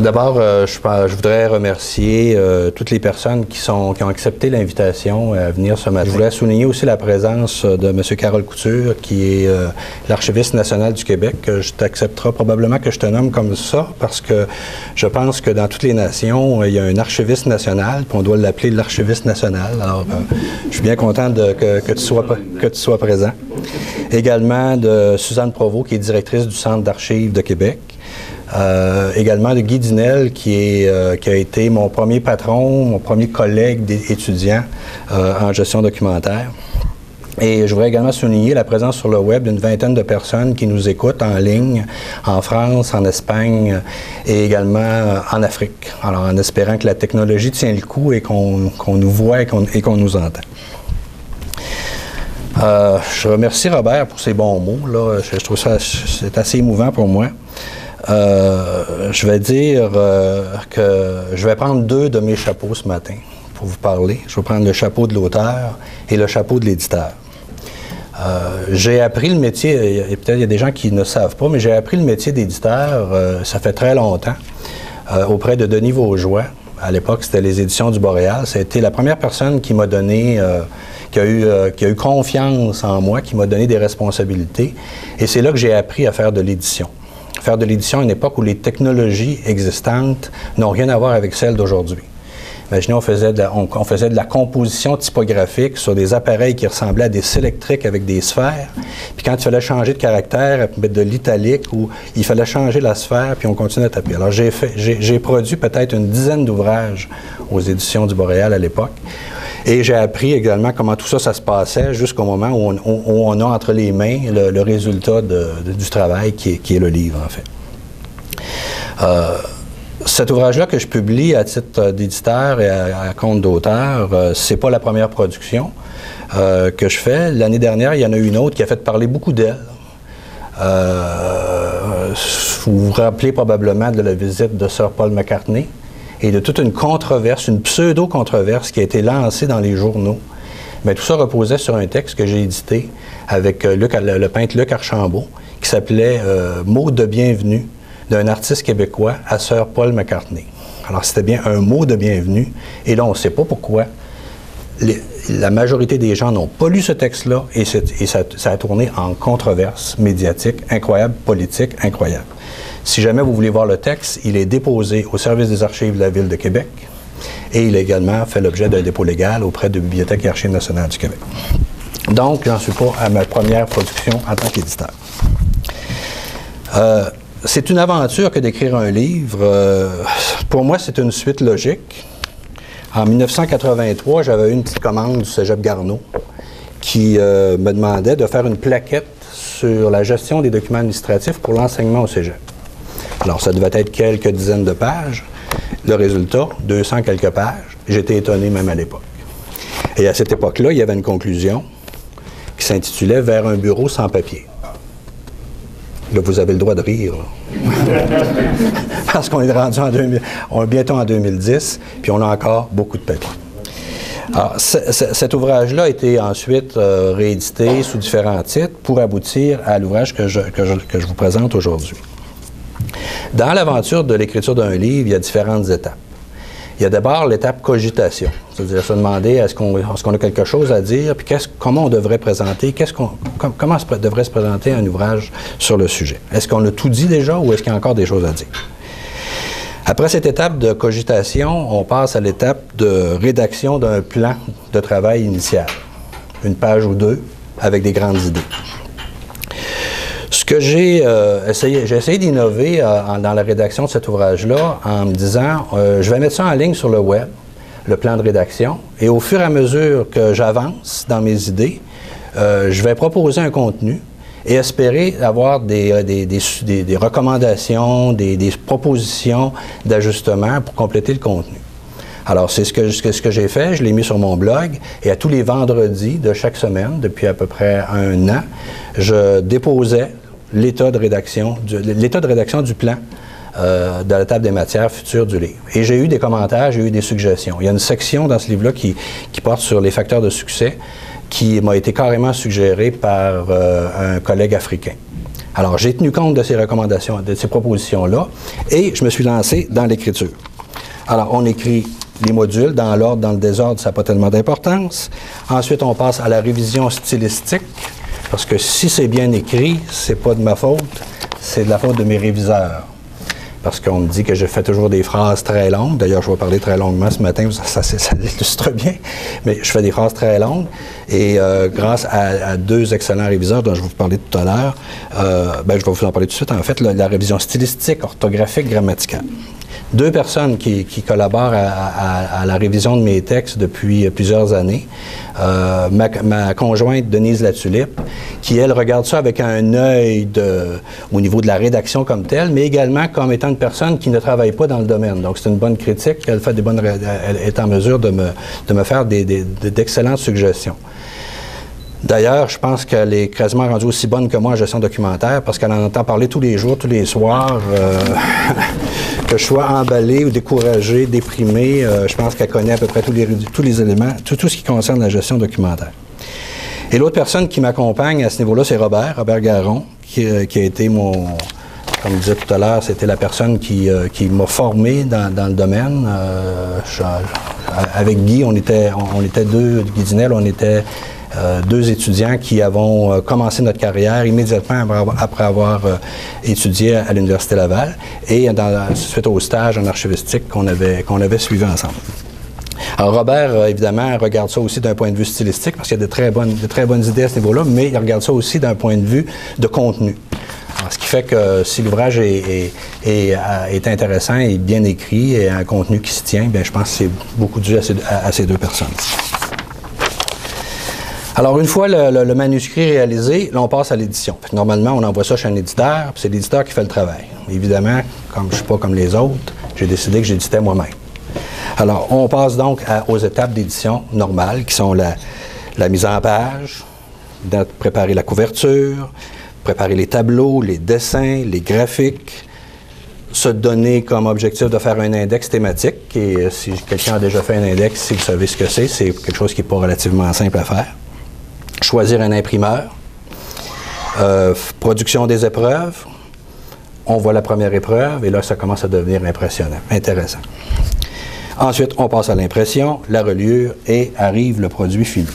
D'abord, je voudrais remercier toutes les personnes qui ont accepté l'invitation à venir ce matin. Je voulais souligner aussi la présence de M. Carole Couture, qui est l'archiviste national du Québec. Je t'accepterai probablement que je te nomme comme ça, parce que je pense que dans toutes les nations, il y a un archiviste national, puis on doit l'appeler l'archiviste national. Alors, je suis bien content que tu sois présent. Également de Suzanne Provost, qui est directrice du Centre d'archives de Québec. Également de Guy Dinel, qui a été mon premier patron, mon premier collègue étudiant en gestion documentaire. Et je voudrais également souligner la présence sur le web d'une vingtaine de personnes qui nous écoutent en ligne, en France, en Espagne et également en Afrique. Alors, en espérant que la technologie tient le coup et qu'on nous voit et qu'on nous entend. Je remercie Robert pour ses bons mots. Là. Je trouve ça c'est assez émouvant pour moi. Je vais dire que je vais prendre deux de mes chapeaux ce matin pour vous parler. Je vais prendre le chapeau de l'auteur et le chapeau de l'éditeur. J'ai appris le métier, et peut-être il y a des gens qui ne savent pas, mais j'ai appris le métier d'éditeur, ça fait très longtemps, auprès de Denis Vaugeois. À l'époque, c'était les Éditions du Boréal. Ça a été la première personne qui m'a donné, qui a eu confiance en moi, qui m'a donné des responsabilités. Et c'est là que j'ai appris à faire de l'édition. Faire de l'édition à une époque où les technologies existantes n'ont rien à voir avec celles d'aujourd'hui. Imaginez, on faisait de la composition typographique sur des appareils qui ressemblaient à des sélectriques avec des sphères. Puis quand il fallait changer de caractère, mettre de l'italique, ou il fallait changer la sphère, puis on continue à taper. Alors j'ai produit peut-être une dizaine d'ouvrages aux Éditions du Boréal à l'époque. Et j'ai appris également comment tout ça se passait jusqu'au moment où on a entre les mains le résultat du travail qui est le livre, en fait. Cet ouvrage-là que je publie à titre d'éditeur et à compte d'auteur, c'est pas la première production que je fais. L'année dernière, il y en a une autre qui a fait parler beaucoup d'elle. Vous vous rappelez probablement de la visite de Sir Paul McCartney et de toute une controverse, une pseudo-controverse qui a été lancée dans les journaux. Mais tout ça reposait sur un texte que j'ai édité avec le peintre Luc Archambault, qui s'appelait « Mot de bienvenue » d'un artiste québécois à Sir Paul McCartney. Alors, c'était bien un mot de bienvenue. Et là, on ne sait pas pourquoi. La majorité des gens n'ont pas lu ce texte-là et ça a tourné en controverse médiatique incroyable, politique incroyable. Si jamais vous voulez voir le texte, il est déposé au service des archives de la Ville de Québec et il a également fait l'objet d'un dépôt légal auprès de la Bibliothèque et Archives nationales du Québec. Donc, j'en suis pas à ma première production en tant qu'éditeur. C'est une aventure que d'écrire un livre. Pour moi, c'est une suite logique. En 1983, j'avais eu une petite commande du Cégep Garneau qui me demandait de faire une plaquette sur la gestion des documents administratifs pour l'enseignement au Cégep. Alors, ça devait être quelques dizaines de pages. Le résultat, 200 quelques pages. J'étais étonné même à l'époque. Et à cette époque-là, il y avait une conclusion qui s'intitulait « Vers un bureau sans papier ». Là, vous avez le droit de rire. Parce qu'on est rendu bientôt en 2010, puis on a encore beaucoup de papier. Alors, cet ouvrage-là a été ensuite réédité sous différents titres pour aboutir à l'ouvrage que je vous présente aujourd'hui. Dans l'aventure de l'écriture d'un livre, il y a différentes étapes. Il y a d'abord l'étape cogitation, c'est-à-dire se demander est-ce qu'on a quelque chose à dire, puis comment on devrait présenter, comment devrait se présenter un ouvrage sur le sujet. Est-ce qu'on a tout dit déjà ou est-ce qu'il y a encore des choses à dire? Après cette étape de cogitation, on passe à l'étape de rédaction d'un plan de travail initial, une page ou deux avec des grandes idées. Ce que j'ai essayé d'innover dans la rédaction de cet ouvrage-là en me disant, je vais mettre ça en ligne sur le web, le plan de rédaction, et au fur et à mesure que j'avance dans mes idées, je vais proposer un contenu et espérer avoir des recommandations, des propositions d'ajustement pour compléter le contenu. Alors, c'est ce que j'ai fait, je l'ai mis sur mon blog, et à tous les vendredis de chaque semaine, depuis à peu près 1 an, je déposais l'état de rédaction du plan de la table des matières futures du livre. Et j'ai eu des commentaires, j'ai eu des suggestions. Il y a une section dans ce livre-là qui porte sur les facteurs de succès, qui m'a été carrément suggérée par un collègue africain. Alors, j'ai tenu compte de ces recommandations, de ces propositions-là, et je me suis lancé dans l'écriture. Alors, on écrit les modules dans l'ordre, dans le désordre, ça n'a pas tellement d'importance. Ensuite, on passe à la révision stylistique, parce que si c'est bien écrit, c'est pas de ma faute, c'est de la faute de mes réviseurs. Parce qu'on me dit que je fais toujours des phrases très longues. D'ailleurs, je vais parler très longuement ce matin, ça l'illustre bien. Mais je fais des phrases très longues. Et grâce à 2 excellents réviseurs dont je vais vous parler tout à l'heure, je vais vous en parler tout de suite. En fait, la révision stylistique, orthographique, grammaticale. 2 personnes qui collaborent à la révision de mes textes depuis plusieurs années. Ma conjointe, Denise Latulippe, qui, elle, regarde ça avec un œil au niveau de la rédaction comme telle, mais également comme étant une personne qui ne travaille pas dans le domaine. Donc, c'est une bonne critique. Elle est en mesure de me faire d'excellentes suggestions. D'ailleurs, je pense qu'elle est quasiment rendue aussi bonne que moi en gestion documentaire parce qu'elle en entend parler tous les jours, tous les soirs. Que je sois emballé ou découragé, déprimé, je pense qu'elle connaît à peu près tous les éléments, tout ce qui concerne la gestion documentaire. Et l'autre personne qui m'accompagne à ce niveau-là, c'est Robert Garon, qui a été comme je disais tout à l'heure, c'était la personne qui m'a formé dans le domaine. Avec Guy, on était 2, Guy Dinel, on était 2 étudiants qui avons commencé notre carrière immédiatement après avoir étudié à l'Université Laval et suite au stage en archivistique qu'on avait suivi ensemble. Alors Robert, évidemment, regarde ça aussi d'un point de vue stylistique parce qu'il y a de très bonnes idées à ce niveau-là, mais il regarde ça aussi d'un point de vue de contenu. Alors, ce qui fait que si l'ouvrage est intéressant et bien écrit et a un contenu qui se tient, bien, je pense que c'est beaucoup dû à ces 2 personnes. Alors, une fois le manuscrit réalisé, là, on passe à l'édition. Normalement, on envoie ça chez un éditeur, puis c'est l'éditeur qui fait le travail. Évidemment, comme je ne suis pas comme les autres, j'ai décidé que j'éditais moi-même. Alors, on passe donc aux étapes d'édition normales, qui sont la mise en page, préparer la couverture, préparer les tableaux, les dessins, les graphiques, se donner comme objectif de faire un index thématique. Et si quelqu'un a déjà fait un index, si vous savez ce que c'est quelque chose qui n'est pas relativement simple à faire. Choisir un imprimeur, production des épreuves, on voit la première épreuve et là, ça commence à devenir impressionnant, intéressant. Ensuite, on passe à l'impression, la reliure et arrive le produit fini.